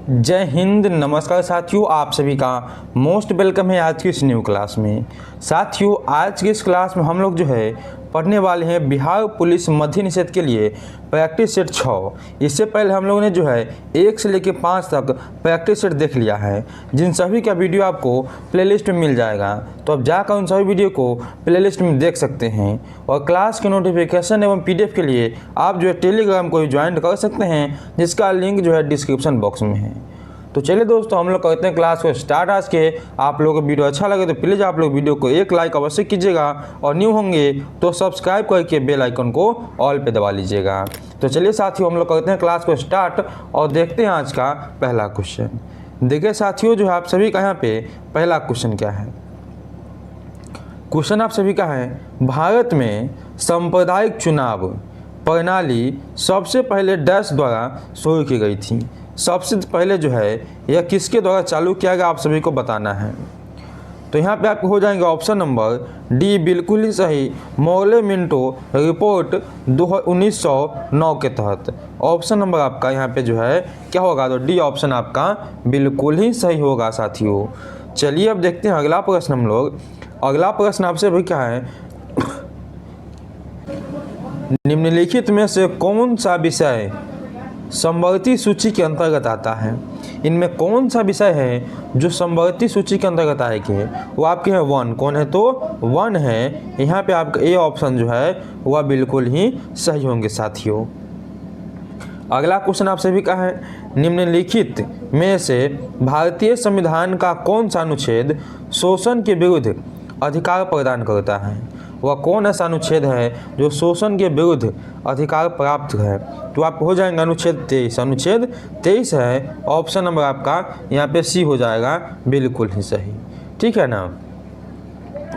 जय हिंद, नमस्कार साथियों। आप सभी का मोस्ट वेलकम है आज की इस न्यू क्लास में। साथियों, आज की इस क्लास में हम लोग जो है पढ़ने वाले हैं बिहार पुलिस मद्य निषेध के लिए प्रैक्टिस सेट 6। इससे पहले हम लोगों ने जो है 1 से लेकर 5 तक प्रैक्टिस सेट देख लिया है, जिन सभी का वीडियो आपको प्लेलिस्ट में मिल जाएगा। तो अब जाकर उन सभी वीडियो को प्लेलिस्ट में देख सकते हैं। और क्लास के नोटिफिकेशन एवं PDF के लिए आप जो है टेलीग्राम को ज्वाइन कर सकते हैं, जिसका लिंक जो है डिस्क्रिप्शन बॉक्स में है। तो चलिए दोस्तों, हम लोग करते हैं क्लास को स्टार्ट। आज के आप लोगों को वीडियो अच्छा लगे तो प्लीज़ आप लोग वीडियो को एक लाइक अवश्य कीजिएगा, और न्यू होंगे तो सब्सक्राइब करके बेल आइकन को ऑल पे दबा लीजिएगा। तो चलिए साथियों, हम लोग करते हैं क्लास को स्टार्ट और देखते हैं आज का पहला क्वेश्चन। देखिए साथियों, जो है आप सभी का यहाँ पे पहला क्वेश्चन क्या है। क्वेश्चन आप सभी का है, भारत में सांप्रदायिक चुनाव प्रणाली सबसे पहले डैश द्वारा शुरू की गई थी। सबसे पहले जो है यह किसके द्वारा चालू किया गया, आप सभी को बताना है। तो यहाँ पे आपको हो जाएंगे ऑप्शन नंबर डी बिल्कुल ही सही, मोर्ले मिंटो रिपोर्ट 1909 के तहत। ऑप्शन नंबर आपका यहाँ पे जो है क्या होगा, तो डी ऑप्शन आपका बिल्कुल ही सही होगा साथियों। चलिए अब देखते हैं अगला प्रश्न हम लोग। अगला प्रश्न आपसे भी क्या है, निम्नलिखित में से कौन सा विषय समवर्ती सूची के अंतर्गत आता है। इनमें कौन सा विषय है जो समवर्ती सूची के अंतर्गत आएगी, वो आपके हैं 1। कौन है, तो 1 है। यहाँ पे आपका ए ऑप्शन जो है वह बिल्कुल ही सही होंगे साथियों। अगला क्वेश्चन आपसे भी कहा है, निम्नलिखित में से भारतीय संविधान का कौन सा अनुच्छेद शोषण के विरुद्ध अधिकार प्रदान करता है। वह कौन ऐसा अनुच्छेद है जो शोषण के विरुद्ध अधिकार प्राप्त है। तो आपको हो जाएगा अनुच्छेद 23। अनुच्छेद 23 है। ऑप्शन नंबर आपका यहाँ पे सी हो जाएगा बिल्कुल ही सही। ठीक है ना।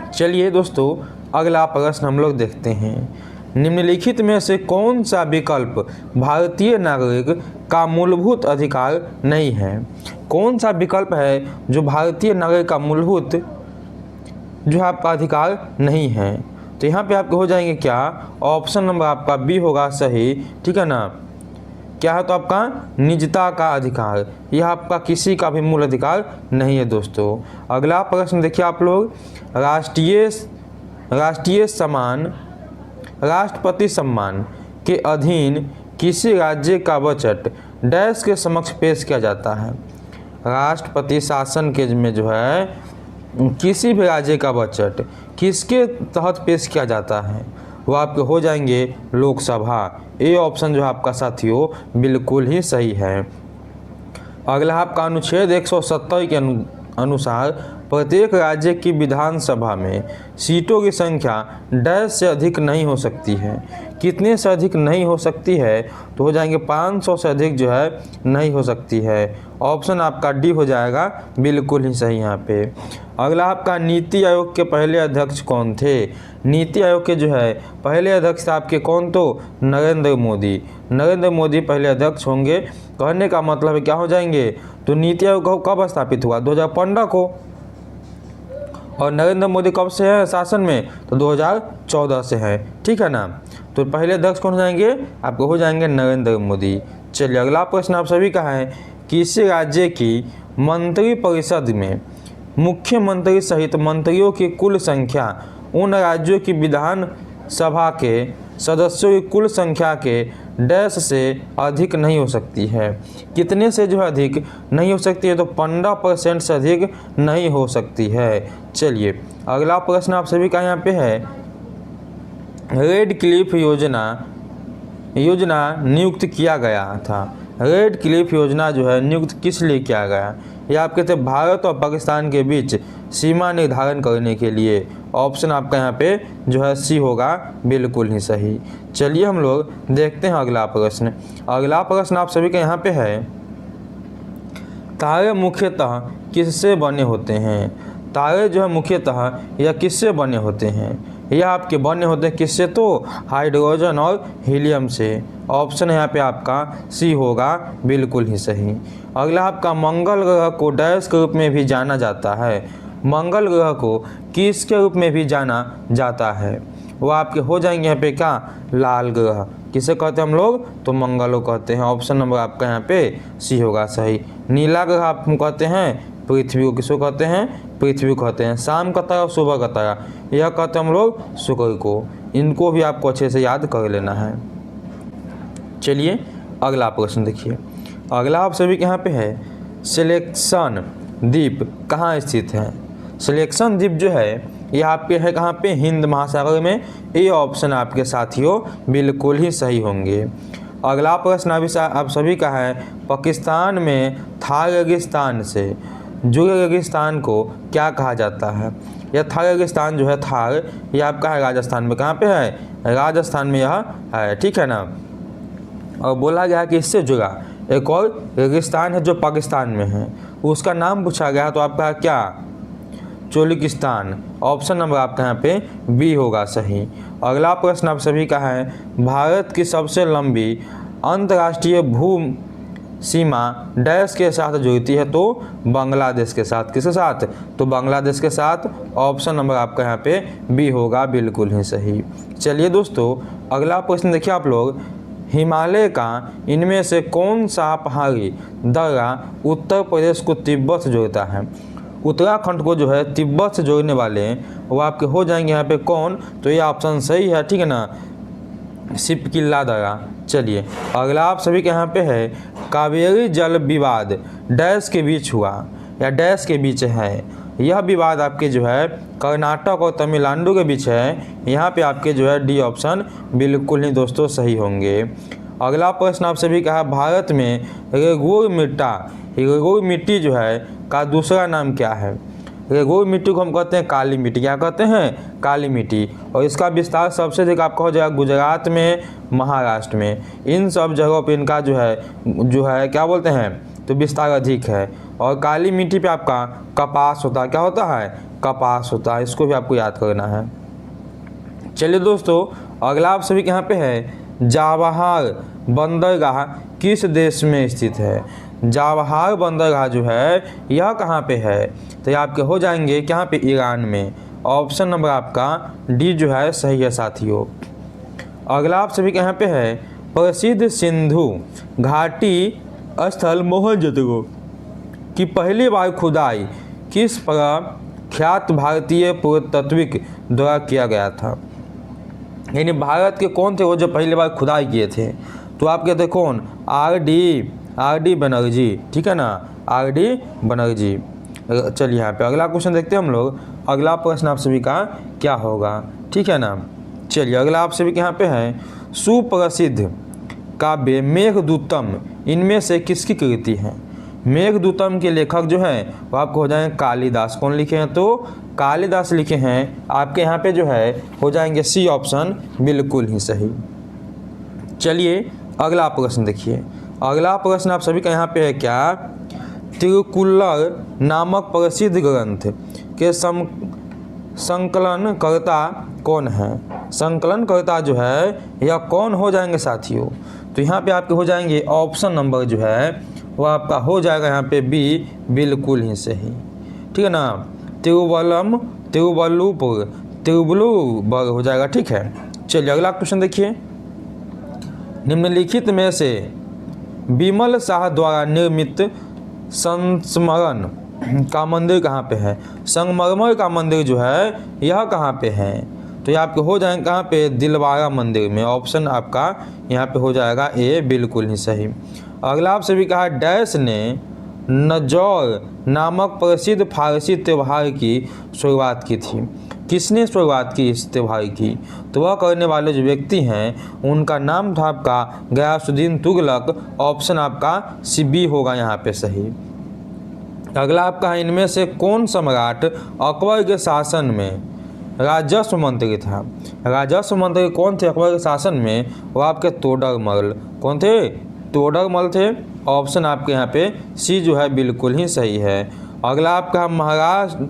चलिए दोस्तों, अगला प्रश्न हम लोग देखते हैं। निम्नलिखित में से कौन सा विकल्प भारतीय नागरिक का मूलभूत अधिकार नहीं है। कौन सा विकल्प है जो भारतीय नागरिक का मूलभूत जो आपका अधिकार नहीं है। तो यहाँ पे आपके हो जाएंगे क्या, ऑप्शन नंबर आपका बी होगा सही। ठीक है ना। क्या है, तो आपका निजता का अधिकार। यह आपका किसी का भी मूल अधिकार नहीं है दोस्तों। अगला प्रश्न देखिए आप लोग, राष्ट्रीय सम्मान राष्ट्रपति सम्मान के अधीन किसी राज्य का बजट डैश के समक्ष पेश किया जाता है। राष्ट्रपति शासन के में जो है किसी भी राज्य का बजट किसके तहत पेश किया जाता है, वो आपके हो जाएंगे लोकसभा। ए ऑप्शन जो है आपका साथियों बिल्कुल ही सही है। अगला आपका अनुच्छेद 170 के अनुसार प्रत्येक राज्य की विधानसभा में सीटों की संख्या डैश से अधिक नहीं हो सकती है। कितने से अधिक नहीं हो सकती है, तो हो जाएंगे 500 से अधिक जो है नहीं हो सकती है। ऑप्शन आपका डी हो जाएगा बिल्कुल ही सही यहाँ पे। अगला आपका नीति आयोग के पहले अध्यक्ष कौन थे। नीति आयोग के जो है पहले अध्यक्ष आपके कौन, तो नरेंद्र मोदी। नरेंद्र मोदी पहले अध्यक्ष होंगे। कहने का मतलब क्या हो जाएंगे, तो नीति आयोग कब स्थापित हुआ, 2015 को। और नरेंद्र मोदी कब से है शासन में, तो 2014 से है। ठीक है ना। तो पहले अध्यक्ष कौन हो जाएंगे, आपको हो जाएंगे नरेंद्र मोदी। चलिए अगला प्रश्न आप सभी का है, किसी राज्य की मंत्रिपरिषद में मुख्यमंत्री सहित मंत्रियों की कुल संख्या उन राज्यों की विधान सभा के सदस्यों की कुल संख्या के डैश से अधिक नहीं हो सकती है। कितने से जो है अधिक नहीं हो सकती है, तो 15% से अधिक नहीं हो सकती है। चलिए अगला प्रश्न आप सभी का यहाँ पे है, रेड क्लिफ योजना नियुक्त किया गया था। रेड क्लिफ योजना जो है नियुक्त किस लिए किया गया, यह आपके थे भारत और पाकिस्तान के बीच सीमा निर्धारण करने के लिए। ऑप्शन आपका यहाँ पे जो है सी होगा बिल्कुल ही सही। चलिए हम लोग देखते हैं अगला प्रश्न। अगला प्रश्न आप सभी के यहाँ पे है, तारे मुख्यतः किससे बने होते हैं। तारे जो है मुख्यतः यह किससे बने होते हैं, यह आपके बने होते हैं किससे, तो हाइड्रोजन और हीलियम से। ऑप्शन यहाँ पे आपका सी होगा बिल्कुल ही सही। अगला आपका मंगल ग्रह को डैश के रूप में भी जाना जाता है। मंगल ग्रह को किसके रूप में भी जाना जाता है, वो आपके हो जाएंगे यहाँ पे क्या, लाल ग्रह। किसे कहते हैं हम लोग, तो मंगल को कहते हैं। ऑप्शन नंबर आपका यहाँ पे सी होगा सही। नीला ग्रह आप कहते हैं पृथ्वी को, किसको कहते हैं, पृथ्वी को कहते हैं। शाम का तारा, सुबह का तारा, यह कहते हैं हम लोग शुक्र को। इनको भी आपको अच्छे से याद कर लेना है। चलिए अगला प्रश्न देखिए। अगला आप सभी के यहाँ पे है, सिलेक्शन द्वीप कहाँ स्थित है। सिलेक्शन द्वीप जो है ये आपके है कहाँ पे, हिंद महासागर में। ये ऑप्शन आपके साथियों बिल्कुल ही सही होंगे। अगला प्रश्न आप सभी का है, पाकिस्तान में थार रेगिस्तान से जुड़े रेगिस्तान को क्या कहा जाता है। यह थार रेगिस्तान जो है, थार ये आपका है राजस्थान में। कहाँ पे है, राजस्थान में यह है, ठीक है ना। और बोला गया कि इससे जुड़ा एक और रेगिस्तान है जो पाकिस्तान में है, उसका नाम पूछा गया, तो आपका क्या, चोलिकिस्तान। ऑप्शन नंबर आपका यहाँ पे बी होगा सही। अगला प्रश्न आप सभी का है, भारत की सबसे लंबी अंतर्राष्ट्रीय भू सीमा डैश के साथ जुड़ती है, तो बांग्लादेश के साथ। किसके साथ, तो बांग्लादेश के साथ। ऑप्शन नंबर आपका यहाँ पे बी होगा बिल्कुल ही सही। चलिए दोस्तों अगला प्रश्न देखिए आप लोग, हिमालय का इनमें से कौन सा पहाड़ी दर्रा उत्तर प्रदेश को तिब्बत से जोड़ता है। उत्तराखंड को जो है तिब्बत से जोड़ने वाले वो आपके हो जाएंगे यहाँ पे कौन, तो ये ऑप्शन सही है, ठीक है ना, सिपकिल्ला दर्रा। चलिए अगला आप सभी के यहाँ पे है, कावेरी जल विवाद डैश के बीच हुआ या डैश के बीच है। यह विवाद आपके जो है कर्नाटक और तमिलनाडु के बीच है। यहाँ पे आपके जो है डी ऑप्शन बिल्कुल ही दोस्तों सही होंगे। अगला प्रश्न आप सभी का है, भारत में रेगुर मिट्टी जो है का दूसरा नाम क्या है। रेगुर मिट्टी को हम कहते हैं काली मिट्टी। क्या कहते हैं, काली मिट्टी। और इसका विस्तार सबसे अधिक आपका हो जाएगा गुजरात में, महाराष्ट्र में। इन सब जगहों पे इनका जो है क्या बोलते हैं, तो विस्तार अधिक है। और काली मिट्टी पे आपका कपास होता है। क्या होता है, कपास होता है। इसको भी आपको याद करना है। चलिए दोस्तों अगला आप सभी के यहाँ पे है, जवाहर बंदरगाह किस देश में स्थित है। जवाहर बंदरगाह जो है यह कहाँ पे है, तो ये आपके हो जाएंगे कहाँ पे, ईरान में। ऑप्शन नंबर आपका डी जो है सही है साथियों। अगला आप सभी के यहाँ पे है, प्रसिद्ध सिंधु घाटी स्थल मोहनजोदड़ो की पहली बार खुदाई किस प्रख्यात भारतीय पुरातत्विक द्वारा किया गया था। यानी भारत के कौन थे वो जो पहली बार खुदाई किए थे, तो आपके थे कौन, आर डी बनर्जी, ठीक है ना, आर डी बनर्जी। चलिए यहाँ पे अगला क्वेश्चन देखते हैं हम लोग। अगला प्रश्न आप सभी का क्या होगा, ठीक है ना। चलिए अगला आप सभी के यहाँ पे है, सुप्रसिद्ध काव्य मेघदूतम इनमें से किसकी कृति है। मेघदूतम के लेखक जो हैं वो आपको हो जाएंगे कालिदास। कौन लिखे हैं, तो कालिदास लिखे हैं। आपके यहाँ पे जो है हो जाएंगे सी ऑप्शन बिल्कुल ही सही। चलिए अगला प्रश्न देखिए। अगला प्रश्न आप सभी का यहाँ पे है क्या, तिरुकुल्लर नामक प्रसिद्ध ग्रंथ के संकलनकर्ता कौन है। संकलनकर्ता जो है यह कौन हो जाएंगे साथियों, तो यहाँ पे आपके हो जाएंगे ऑप्शन नंबर जो है वो आपका हो जाएगा यहाँ पे बी बिल्कुल ही सही, ठीक है ना। तिरुवल्लुवर हो जाएगा, ठीक है। चलिए अगला क्वेश्चन देखिए। निम्नलिखित में से विमल शाह द्वारा निर्मित संस्मरण का मंदिर कहाँ पे है। संगमरमर का मंदिर जो है यह कहाँ पे है, तो ये आपके हो जाएंगे कहाँ पे, दिलवारा मंदिर में। ऑप्शन आपका यहाँ पे हो जाएगा ए बिल्कुल ही सही। अगला आप सभी कहा, डैश ने नजौर नामक प्रसिद्ध फारसी त्यौहार की शुरुआत की थी। किसने शुरुआत की इस त्यौहार की, तो वह करने वाले जो व्यक्ति हैं उनका नाम था आपका गयासुद्दीन तुगलक। ऑप्शन आपका सी बी होगा यहाँ पे सही। अगला आपका, इनमें से कौन सम्राट अकबर के शासन में राजस्व मंत्री था। राजस्व मंत्री कौन थे अकबर के शासन में, वो आपके तोडरमल। कौन थे, तोडरमल थे। ऑप्शन आपके यहाँ पे सी जो है बिल्कुल ही सही है। अगला आपका, महाराष्ट्र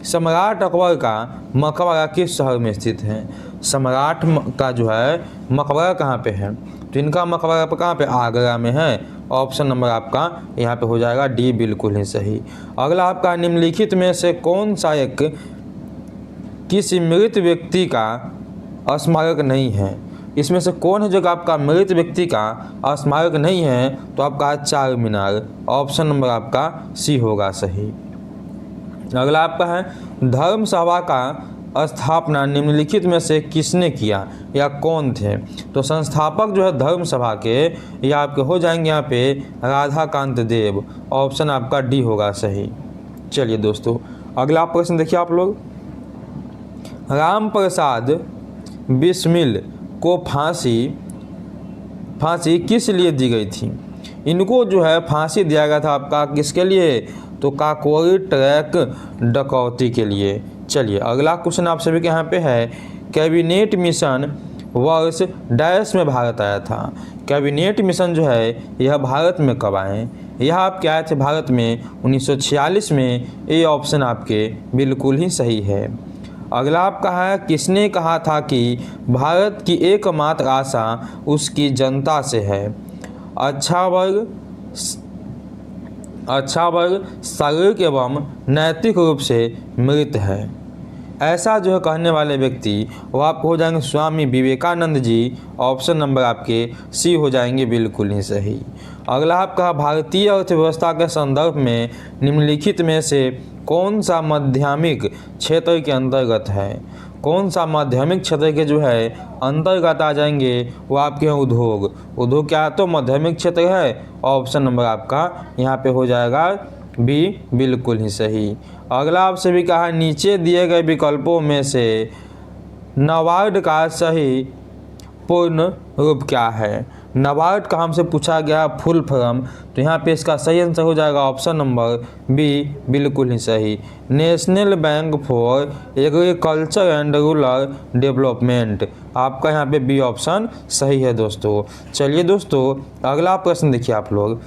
सम्राट अकबर का मकबरा किस शहर में स्थित है। सम्राट का जो है मकबरा कहाँ पे है, तो इनका मकबरा कहाँ पे, आगरा में है। ऑप्शन नंबर आपका यहाँ पे हो जाएगा डी बिल्कुल ही सही। अगला आपका, निम्नलिखित में से कौन सा एक किसी मृत व्यक्ति का स्मारक नहीं है। इसमें से कौन है जो आपका मृत व्यक्ति का स्मारक नहीं है? तो आपका चार मीनार, ऑप्शन नंबर आपका सी होगा सही। अगला आपका है धर्म सभा का स्थापना निम्नलिखित में से किसने किया या कौन थे? तो संस्थापक जो है धर्म सभा के ये आपके हो जाएंगे यहाँ पे राधाकांत देव, ऑप्शन आपका डी होगा सही। चलिए दोस्तों अगला प्रश्न देखिए आप लोग, राम प्रसाद बिस्मिल को फांसी किस लिए दी गई थी? इनको जो है फांसी दिया गया था आपका किसके लिए? तो काकोरी ट्रैक डकौती के लिए। चलिए अगला क्वेश्चन आप सभी के यहाँ पे है, कैबिनेट मिशन वर्ष डैश में भारत आया था। कैबिनेट मिशन जो है यह भारत में कब आए? यह आपके आए थे भारत में 1946 में। ये ऑप्शन आपके बिल्कुल ही सही है। अगला आपका है, किसने कहा था कि भारत की एकमात्र आशा उसकी जनता से है? अच्छा वर्ग शारीरिक एवं नैतिक रूप से मृत है। ऐसा जो है कहने वाले व्यक्ति वो आपको हो जाएंगे स्वामी विवेकानंद जी, ऑप्शन नंबर आपके सी हो जाएंगे बिल्कुल ही सही। अगला आपका, भारतीय अर्थव्यवस्था के संदर्भ में निम्नलिखित में से कौन सा माध्यमिक क्षेत्र के अंतर्गत है? कौन सा माध्यमिक क्षेत्र के जो है अंतर्गत आ जाएंगे? वो आपके हैं उद्योग क्या है? तो माध्यमिक क्षेत्र है, ऑप्शन नंबर आपका यहाँ पे हो जाएगा बी बिल्कुल ही सही। अगला आपसे भी कहा, नीचे दिए गए विकल्पों में से नाबार्ड का सही पूर्ण रूप क्या है? नाबार्ड का हमसे पूछा गया फुल फॉर्म, तो यहाँ पे इसका सही आंसर हो जाएगा ऑप्शन नंबर बी बिल्कुल ही सही, national bank for agriculture and rural development. आपका यहाँ पे बी ऑप्शन सही है दोस्तों। चलिए दोस्तों अगला प्रश्न देखिए आप लोग।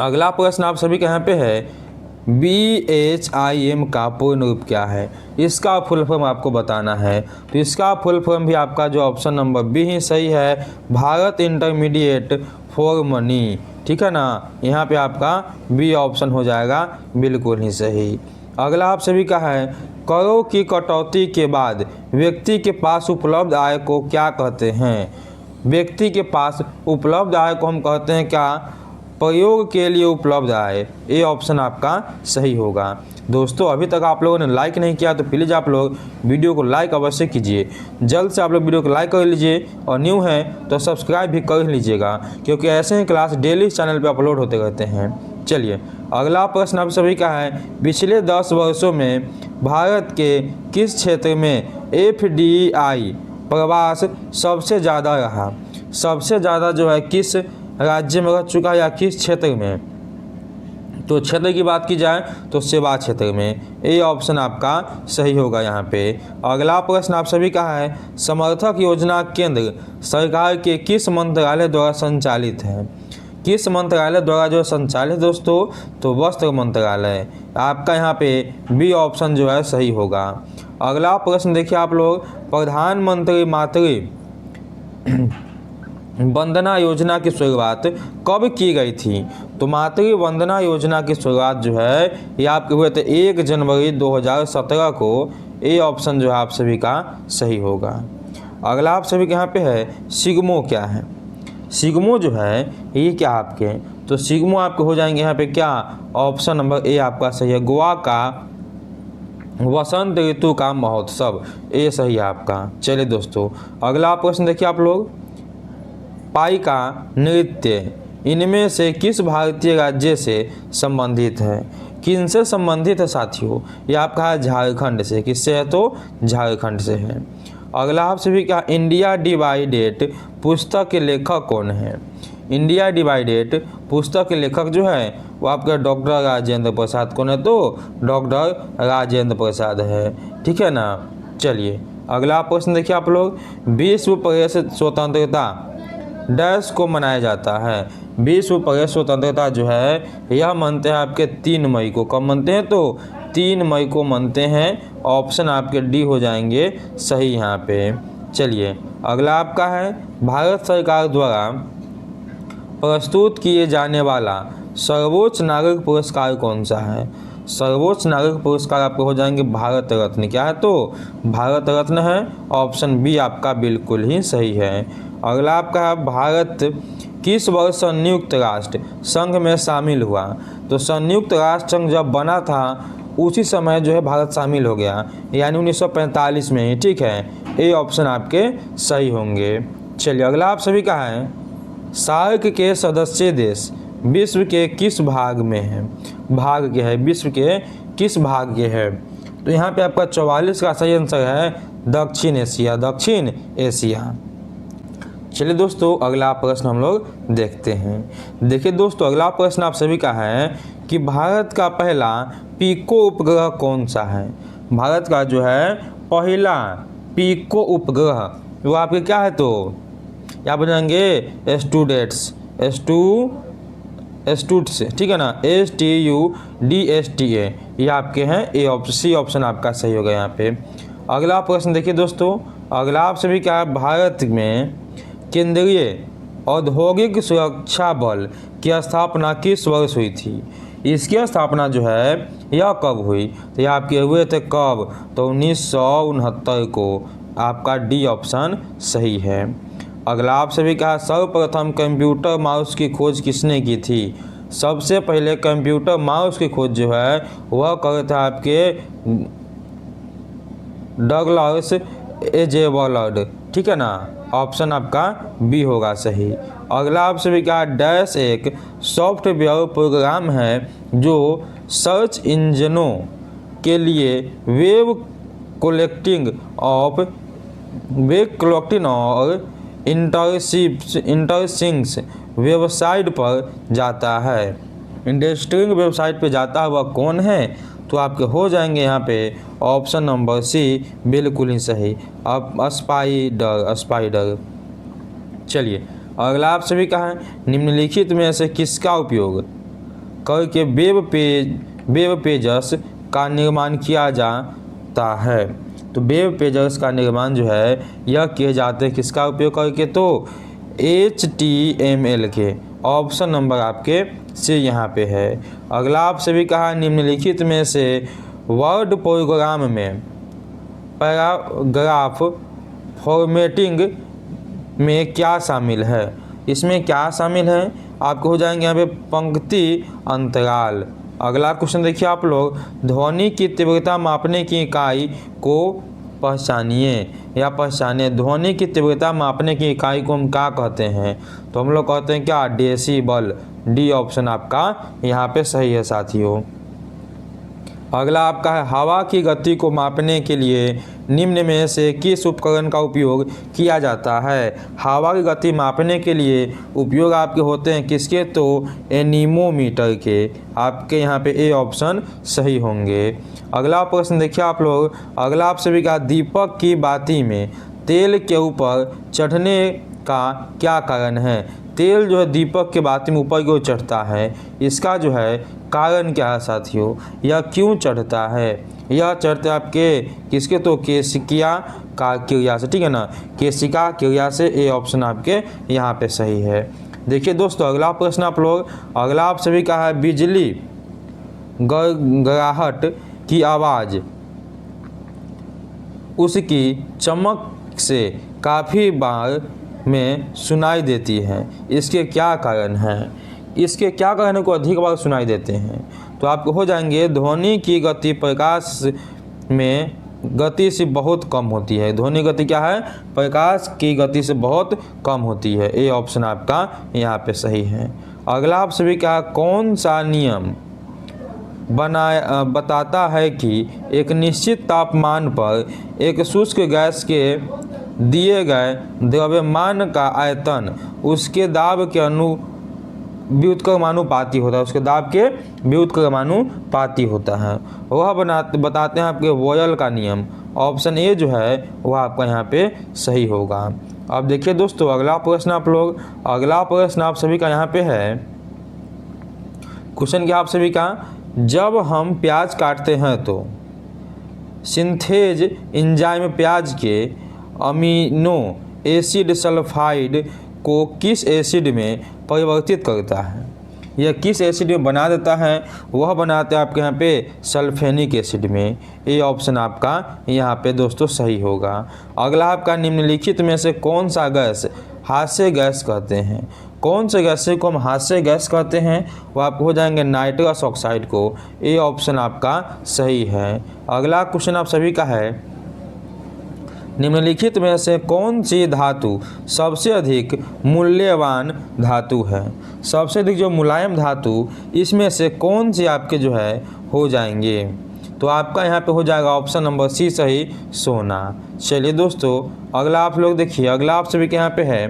अगला प्रश्न आप सभी के यहाँ पे है, BHIM का पूर्ण रूप क्या है? इसका फुल फॉर्म आपको बताना है। तो इसका फुल फॉर्म भी आपका जो ऑप्शन नंबर बी ही सही है, भारत इंटरमीडिएट फॉर मनी। ठीक है ना, यहाँ पे आपका बी ऑप्शन हो जाएगा बिल्कुल ही सही। अगला आप सभी का है, करों की कटौती के बाद व्यक्ति के पास उपलब्ध आय को क्या कहते हैं? व्यक्ति के पास उपलब्ध आय को हम कहते हैं क्या? प्रयोग के लिए उपलब्ध आय। ये ऑप्शन आपका सही होगा। दोस्तों अभी तक आप लोगों ने लाइक नहीं किया तो प्लीज़ आप लोग वीडियो को लाइक अवश्य कीजिए। जल्द से आप लोग वीडियो को लाइक कर लीजिए और न्यू हैं तो सब्सक्राइब भी कर लीजिएगा, क्योंकि ऐसे ही क्लास डेली चैनल पे अपलोड होते रहते हैं। चलिए अगला प्रश्न आप सभी का है, पिछले 10 वर्षों में भारत के किस क्षेत्र में FDI प्रवास सबसे ज़्यादा रहा? सबसे ज़्यादा जो है किस राज्य में रह चुका है या किस क्षेत्र में? तो क्षेत्र की बात की जाए तो सेवा क्षेत्र में। ये ऑप्शन आपका सही होगा यहाँ पे। अगला प्रश्न आप सभी का है, समर्थक योजना केंद्र सरकार के किस मंत्रालय द्वारा संचालित है? किस मंत्रालय द्वारा जो संचालित दोस्तों? तो वस्त्र मंत्रालय। आपका यहाँ पे बी ऑप्शन जो है सही होगा। अगला प्रश्न देखिए आप लोग, प्रधानमंत्री मातृ वंदना योजना की शुरुआत कब की गई थी? तो मातृ वंदना योजना की शुरुआत जो है ये आपके हुए थे 1 जनवरी 2017 को। ये ऑप्शन जो है आप सभी का सही होगा। अगला आप सभी के यहाँ पे है, सिग्मो क्या है? सिग्मो जो है ये क्या आपके? तो सिग्मो आपके हो जाएंगे यहाँ पे क्या? ऑप्शन नंबर ए आपका सही है, गोवा का वसंत ऋतु का महोत्सव। ये सही है आपका। चलिए दोस्तों अगला प्रश्न देखिए आप लोग, पाइका नृत्य इनमें से किस भारतीय राज्य से संबंधित है? किनसे संबंधित है साथियों? ये आपका है झारखंड से। किससे है? तो झारखंड से है। अगला आपसे भी क्या, इंडिया डिवाइडेड पुस्तक के लेखक कौन है? इंडिया डिवाइडेड पुस्तक के लेखक जो है वो आपका डॉक्टर राजेंद्र प्रसाद। कौन है? तो डॉक्टर राजेंद्र प्रसाद है। ठीक है ना। चलिए अगला प्रश्न देखिए आप लोग, विश्व प्रेस स्वतंत्रता डैश को मनाया जाता है? विश्व प्रेस स्वतंत्रता जो है यह मनते हैं आपके 3 मई को। कब मनते हैं? तो 3 मई को मनते हैं। ऑप्शन आपके डी हो जाएंगे सही यहाँ पे। चलिए अगला आपका है, भारत सरकार द्वारा प्रस्तुत किए जाने वाला सर्वोच्च नागरिक पुरस्कार कौन सा है? सर्वोच्च नागरिक पुरस्कार आपके हो जाएंगे भारत रत्न। क्या है तो भारत रत्न है। ऑप्शन बी आपका बिल्कुल ही सही है। अगला आपका है भारत किस वर्ष संयुक्त राष्ट्र संघ में शामिल हुआ? तो संयुक्त राष्ट्र संघ जब बना था उसी समय जो है भारत शामिल हो गया, यानी 1945 में ही। ठीक है, ये ऑप्शन आपके सही होंगे। चलिए अगला आप सभी का है, सार्क के सदस्य देश विश्व के किस भाग में है? भाग के है, विश्व के किस भाग के है? तो यहाँ पे आपका 44 का सही आंसर है दक्षिण एशिया। दक्षिण एशिया। चलिए दोस्तों अगला प्रश्न हम लोग देखते हैं। देखिए दोस्तों अगला प्रश्न आप सभी का है कि भारत का पहला पीको उपग्रह कौन सा है? भारत का जो है पहला पीको उपग्रह वो आपके क्या है? तो यहाँ पर जाएंगे स्टूट्स, ठीक है ना, STUDSTA, ये आपके हैं। ए ऑप्शन सी ऑप्शन आपका सही होगा यहाँ पे। अगला प्रश्न देखिए दोस्तों, अगला आप सभी का भारत में केंद्रीय औद्योगिक सुरक्षा बल की स्थापना किस वर्ष हुई थी? इसकी स्थापना जो है यह कब हुई? तो यह आपके हुए थे कब? तो 1969 को। आपका डी ऑप्शन सही है। अगला आप सभी का सर्वप्रथम कंप्यूटर माउस की खोज किसने की थी? सबसे पहले कंप्यूटर माउस की खोज जो है वह करे थे आपके डगलस एजेवलड, ठीक है ना। ऑप्शन आपका बी होगा सही। अगला आप सभी का डैश एक सॉफ्टवेयर प्रोग्राम है जो सर्च इंजनों के लिए वेब कलेक्टिंग और इंटरसिंग्स वेबसाइट पर जाता है। इंटरेस्टिंग वेबसाइट पर जाता हुआ कौन है? तो आपके हो जाएंगे यहाँ पे ऑप्शन नंबर सी बिल्कुल ही सही। अब स्पाइडर। चलिए अगला आप सभी का है, निम्नलिखित में से किसका उपयोग करके वेब पेजेस का निर्माण किया जाता है? तो वेब पेजेस का निर्माण जो है यह किए जाते हैं किसका उपयोग करके? तो HTML के। ऑप्शन नंबर आपके से यहाँ पे है। अगला आप सभी कहा निम्नलिखित में से वर्ड प्रोग्राम में पैराग्राफ फॉर्मेटिंग में क्या शामिल है? इसमें क्या शामिल है? आपको हो जाएंगे यहाँ पे पंक्ति अंतराल। अगला क्वेश्चन देखिए आप लोग, ध्वनि की तीव्रता मापने की इकाई को पहचानिए या पहचाने। ध्वनि की तीव्रता मापने की इकाई को हम क्या कहते हैं? तो हम लोग कहते हैं क्या? डेसिबल। डी ऑप्शन आपका यहाँ पे सही है साथियों। अगला आपका है, हवा की गति को मापने के लिए निम्न में से किस उपकरण का उपयोग किया जाता है? हवा की गति मापने के लिए उपयोग आपके होते हैं किसके? तो एनीमोमीटर के। आपके यहाँ पे ए ऑप्शन सही होंगे। अगला प्रश्न देखिए आप लोग, अगला आप सभी का दीपक की बाती में तेल के ऊपर चढ़ने का क्या कारण है? तेल जो है दीपक के बाती में ऊपर की ओर चढ़ता है, इसका जो है कारण क्या है साथियों? यह क्यों चढ़ता है? यह चढ़ते आपके किसके? तो केशिका का क्रिया से, ठीक है ना, केशिका क्रिया से। ए ऑप्शन आपके यहाँ पे सही है। देखिए दोस्तों अगला प्रश्न आप लोग, अगला आप सभी का है, बिजली गड़गड़ाहट की आवाज़ उसकी चमक से काफ़ी बार में सुनाई देती है, इसके क्या कारण हैं? इसके क्या कारण को अधिक बार सुनाई देते हैं? तो आपको हो जाएंगे ध्वनि की गति प्रकाश में गति से बहुत कम होती है। ध्वनि गति क्या है? प्रकाश की गति से बहुत कम होती है। ए ऑप्शन आपका यहाँ पे सही है। अगला आप सभी का कौन सा नियम बताता है कि एक निश्चित तापमान पर एक शुष्क गैस के दिए गए द्रव्यमान का आयतन उसके दाब के व्युत्क्रमानुपाती होता है? उसके दाब के व्युत्क्रमानुपाती होता है। वह बताते हैं आपके वोयल का नियम। ऑप्शन ए जो है वह आपका यहाँ पे सही होगा। अब देखिए दोस्तों अगला प्रश्न आप लोग, अगला प्रश्न आप सभी का यहाँ पे है, क्वेश्चन क्या आप सभी का, जब हम प्याज काटते हैं तो सिंथेज एंजाइम प्याज के अमीनो एसिड सल्फाइड को किस एसिड में परिवर्तित करता है? यह किस एसिड में बना देता है? वह बनाते हैं आपके यहाँ पे सल्फेनिक एसिड में। ये ऑप्शन आपका यहाँ पे दोस्तों सही होगा। अगला आपका निम्नलिखित में से कौन सा गैस हास्य गैस कहते हैं? कौन से गैस को हम हास्य गैस कहते हैं? वो आपको हो जाएंगे नाइट्रस ऑक्साइड को। ये ऑप्शन आपका सही है। अगला क्वेश्चन आप सभी का है, निम्नलिखित में से कौन सी धातु सबसे अधिक मूल्यवान धातु है? सबसे अधिक जो मुलायम धातु इसमें से कौन सी आपके जो है हो जाएंगे? तो आपका यहाँ पे हो जाएगा ऑप्शन नंबर सी सही, सोना। चलिए दोस्तों अगला आप लोग देखिए, अगला आप सभी के यहाँ पे है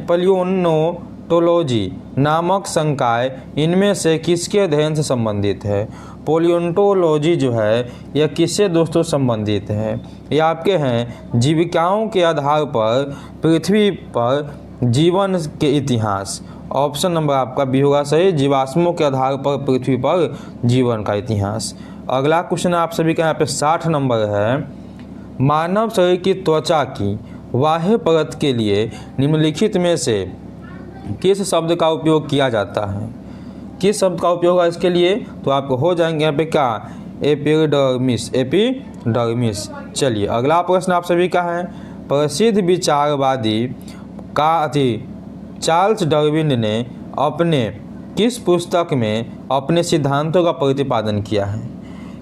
पैलियोन्टोलॉजी नामक संकाय इनमें से किसके अध्ययन से संबंधित है? पैलियोन्टोलॉजी जो है यह किससे दोस्तों संबंधित है? ये आपके हैं जीविकाओं के आधार पर पृथ्वी पर जीवन के इतिहास। ऑप्शन नंबर आपका बी होगा सही, जीवाश्मों के आधार पर पृथ्वी पर जीवन का इतिहास। अगला क्वेश्चन आप सभी का यहाँ पे 60 नंबर है, मानव शरीर की त्वचा की बाह्य परत के लिए निम्नलिखित में से किस शब्द का उपयोग किया जाता है? किस शब्द का उपयोग है इसके लिए? तो आपको हो जाएंगे यहाँ पे क्या, एपिडर्मिस, एपिडर्मिस। चलिए अगला प्रश्न आप सभी का है, प्रसिद्ध विचारवादी चार्ल्स डार्विन ने अपने किस पुस्तक में अपने सिद्धांतों का प्रतिपादन किया है?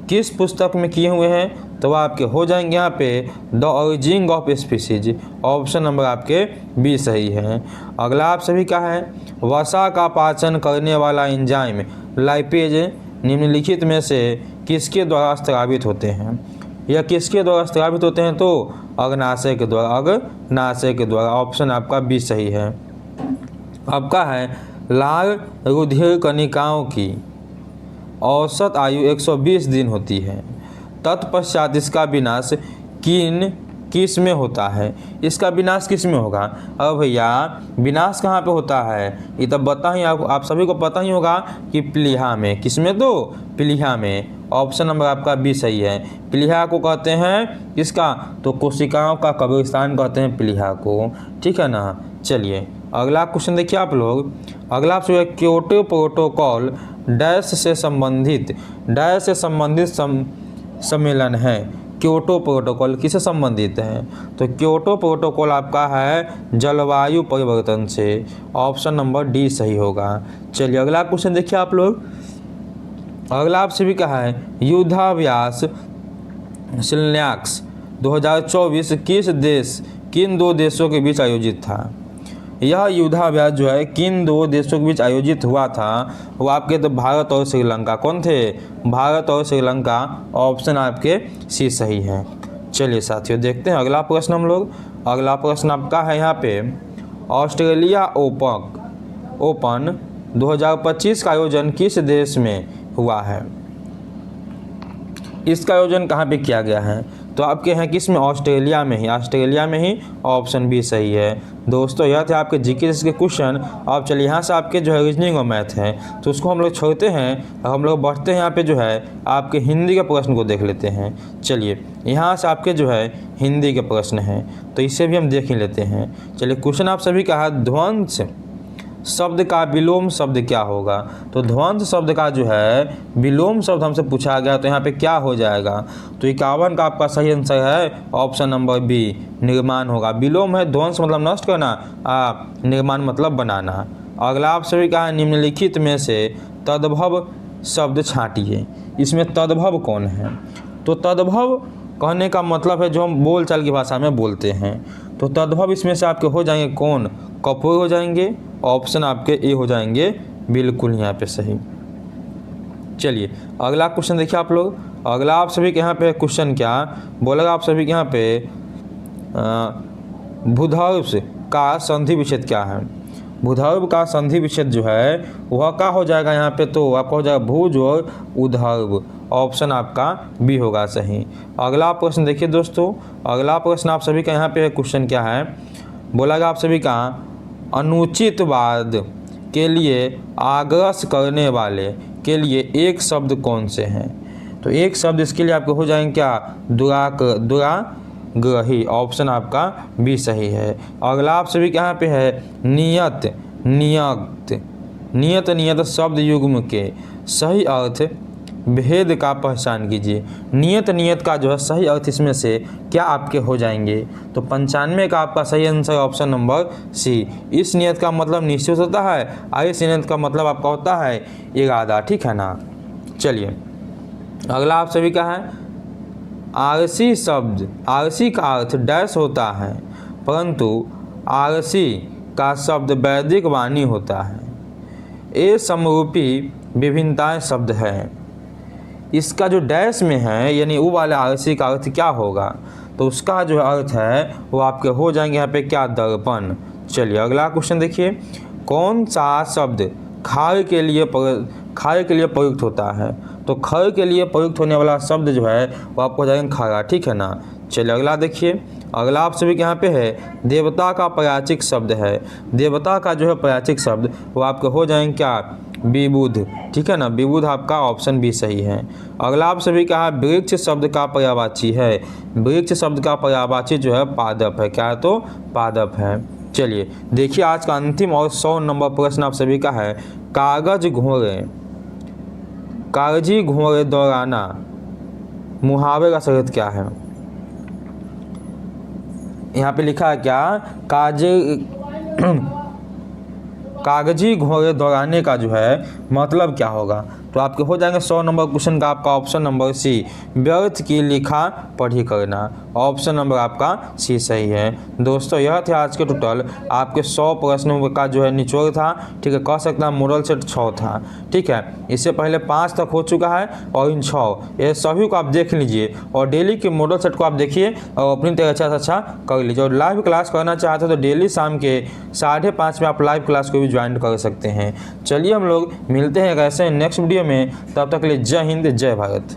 किस पुस्तक में किए हुए हैं? तो आपके हो जाएंगे यहाँ पे the origin of species. Option number आपके बी सही है। अगला आप सभी का है, वसा का पाचन करने वाला एंजाइम लाइपेज निम्नलिखित में से किसके द्वारा स्रावित होते हैं? यह किसके द्वारा स्रावित होते हैं? तो अग्नाशय के द्वारा, अग्नाशय के द्वारा। ऑप्शन आपका बी सही है। आपका है लाल रुधिर कणिकाओं की औसत आयु 120 दिन होती है, तत्पश्चात इसका विनाश किस में होता है? इसका विनाश किस में होगा? अब भैया विनाश कहाँ पे होता है? ये तब बता ही आप सभी को पता ही होगा कि प्लीहा में। किस में? तो प्लीहा में। ऑप्शन नंबर आपका बी सही है। प्लीहा को कहते हैं किसका? तो कोशिकाओं का कब्रिस्तान कहते हैं प्लीहा को, ठीक है ना। चलिए अगला क्वेश्चन देखिए आप लोग, अगला आपसे क्योटो प्रोटोकॉल डैश से संबंधित सम्मेलन है। क्योटो प्रोटोकॉल किससे संबंधित है? तो क्योटो प्रोटोकॉल आपका है जलवायु परिवर्तन से। ऑप्शन नंबर डी सही होगा। चलिए अगला क्वेश्चन देखिए आप लोग, अगला आपसे भी कहा है युद्धाभ्यास शिलान्यास 2024 किन दो देशों के बीच आयोजित था? यह युद्धाभ्यास जो है किन दो देशों के बीच आयोजित हुआ था? वो आपके तो भारत और श्रीलंका। कौन थे? भारत और श्रीलंका। ऑप्शन आपके सी सही है। चलिए साथियों देखते हैं अगला प्रश्न हम लोग। अगला प्रश्न आपका है यहाँ पे, ऑस्ट्रेलिया ओपन 2025 का आयोजन किस देश में हुआ है? इसका आयोजन कहाँ पे किया गया है? तो आपके हैं किस में? ऑस्ट्रेलिया में ही। ऑस्ट्रेलिया में ही। ऑप्शन बी सही है। दोस्तों यह थे आपके जीके के क्वेश्चन। अब चलिए यहाँ से आपके जो है रीजनिंग और मैथ है तो उसको हम लोग छोड़ते हैं, हम लोग बढ़ते हैं यहाँ पे जो है आपके हिंदी के प्रश्न को देख लेते हैं। चलिए यहाँ से आपके जो है हिंदी के प्रश्न हैं तो इसे भी हम देख ही लेते हैं। चलिए क्वेश्चन आप सभी का है, ध्वंस शब्द का विलोम शब्द क्या होगा? तो ध्वंस शब्द का जो है विलोम शब्द हमसे पूछा गया तो यहाँ पे क्या हो जाएगा? तो 51 का आपका सही आंसर है ऑप्शन नंबर बी, निर्माण होगा। विलोम है, ध्वंस मतलब नष्ट करना, निर्माण मतलब बनाना। अगला आप सभी का है, निम्नलिखित में से तद्भव शब्द छांटिए। इसमें तद्भव कौन है? तो तद्भव कहने का मतलब है जो हम बोलचाल की भाषा में बोलते हैं। तो तद्भव इसमें से आपके हो जाएंगे कौन? कपूर हो जाएंगे। ऑप्शन आपके ए हो जाएंगे बिल्कुल यहाँ पे सही। चलिए अगला क्वेश्चन देखिए आप लोग। अगला आप सभी के यहाँ पे क्वेश्चन क्या बोलेगा? आप सभी के यहाँ पे भूधर्व का संधि विच्छेद क्या है? भूधर्व का संधि विच्छेद जो है वह क्या हो जाएगा यहाँ पे? तो आपका हो जाएगा भूज और उधर्व। ऑप्शन आपका बी होगा सही। अगला प्रश्न देखिए दोस्तों, अगला प्रश्न आप सभी का यहाँ पे क्वेश्चन क्या है बोलेगा? आप सभी का अनुचितवाद के लिए आग्रह करने वाले के लिए एक शब्द कौन से हैं? तो एक शब्द इसके लिए आपको हो जाएंगे क्या? दुराग्रही। ऑप्शन आपका बी सही है। अगला आप सभी के यहाँ पे है नियत नियत नियत नियत शब्द युग्म के सही अर्थ भेद का पहचान कीजिए। नियत नियत का जो है सही अर्थ इसमें से क्या आपके हो जाएंगे? तो 95 का आपका सही आंसर ऑप्शन नंबर सी। इस नियत का मतलब निश्चित होता है और इस नियत का मतलब आपका होता है इरादा, ठीक है ना। चलिए अगला आप सभी का है आरसी शब्द। आरसी का अर्थ डैश होता है, परंतु आरसी का शब्द वैदिक वाणी होता है। ये समरूपी विभिन्नताएं शब्द है। इसका जो डैश में है यानी वो वाले आरसी का अर्थ क्या होगा? तो उसका जो अर्थ है वो आपके हो जाएंगे यहाँ पे क्या? दर्पण। चलिए अगला क्वेश्चन देखिए, कौन सा शब्द खार के लिए प्रयुक्त होता है? तो खर के लिए प्रयुक्त होने वाला शब्द जो है वो आपको हो जाएगा खरा, ठीक है ना। चलिए अगला देखिए, अगला आप सभी के यहाँ पे है देवता का प्रयाचिक शब्द है। देवता का जो है प्रयाचिक शब्द वो आपके हो जाएंगे क्या? विबुध, ठीक है ना। विबुध आपका ऑप्शन भी सही है। अगला आप सभी का है वृक्ष शब्द का पर्यायवाची है। वृक्ष शब्द का पर्यायवाची जो है पादप है। क्या है? तो पादप है। चलिए देखिए आज का अंतिम और 100 नंबर प्रश्न आप सभी का है कागज घोड़े। कागजी घोड़े दौड़ाना मुहावरे का सही क्या है? यहाँ पे लिखा है क्या? कागजी घोड़े दौड़ाने का जो है मतलब क्या होगा? तो आपके हो जाएंगे 100 नंबर क्वेश्चन का आपका ऑप्शन नंबर सी, व्यर्थ की लिखा पढ़ी करना। ऑप्शन नंबर आपका सी सही है। दोस्तों यह थे आज के टोटल आपके 100 प्रश्नों का जो है निचोड़ था, ठीक है। कह सकता है मॉडल सेट 6 था, ठीक है। इससे पहले 5 तक हो चुका है और इन 6 ये सभी को आप देख लीजिए और डेली के मॉडल सेट को आप देखिए और अपनी तरह अच्छा से अच्छा कर लीजिए। और लाइव क्लास करना चाहते हो तो डेली शाम के 5:30 में आप लाइव क्लास को भी ज्वाइन कर सकते हैं। चलिए हम लोग मिलते हैं ऐसे नेक्स्ट वीडियो में, तब तक के लिए जय हिंद जय भारत।